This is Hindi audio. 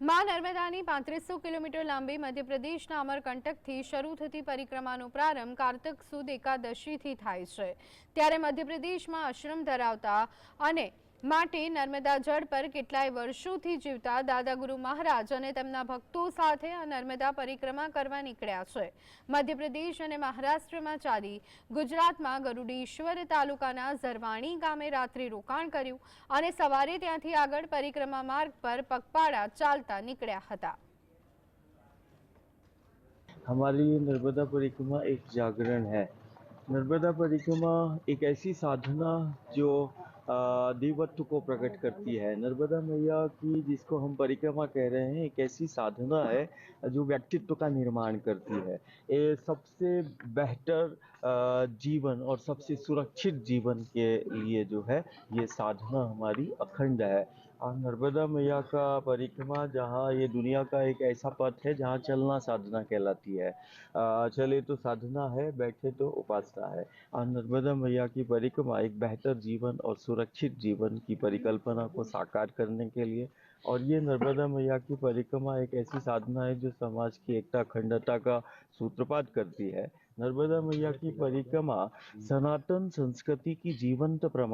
માં નર્મદાની 3500 કિલોમીટર લાંબી મધ્યપ્રદેશના અમરકંટકથી શરૂ થતી પરિક્રમાનો પ્રારંભ કારતક સુદ એકાદશીથી થાય છે। ત્યારે મધ્યપ્રદેશમાં આશ્રમ ધરાવતા અને માટે નર્મદા જળ પર કેટલાય વર્ષોથી જીવતા દાદા ગુરુ મહારાજ અને તેમના ભક્તો સાથે આ નર્મદા પરિક્રમા કરવા નીકળ્યા છે। મધ્યપ્રદેશ અને મહારાષ્ટ્રમાં ચાલી ગુજરાતમાં ગરુડેશ્વર તાલુકાના ઝરવાણી ગામે રાત્રિ રોકાણ કર્યું અને સવારે ત્યાંથી આગળ પરિક્રમા માર્ગ પર પગપાળા ચાલતા નીકળ્યા હતા। हमारी नर्मदा परिक्रमा एक जागरण है। नर्मदा परिक्रमा एक ऐसी साधना जो देवत्व को प्रकट करती है। नर्मदा मैया की जिसको हम परिक्रमा कह रहे हैं, एक ऐसी साधना है जो व्यक्तित्व का निर्माण करती है। ये सबसे बेहतर जीवन और सबसे सुरक्षित जीवन के लिए जो है ये साधना हमारी अखंड है। और नर्मदा मैया का परिक्रमा जहाँ ये दुनिया का एक ऐसा पथ है जहाँ चलना साधना कहलाती है। चले तो साधना है, बैठे तो उपासना है। और नर्मदा मैया की परिक्रमा एक बेहतर जीवन और सुरक्षित जीवन की परिकल्पना को साकार करने के लिए, और ये नर्मदा मैया की परिक्रमा एक ऐसी साधना है जो समाज की एकता अखंडता का सूत्रपात करती है। नर्मदा मैया की परिक्रमा सनातन संस्कृति की जीवंत प्रमाण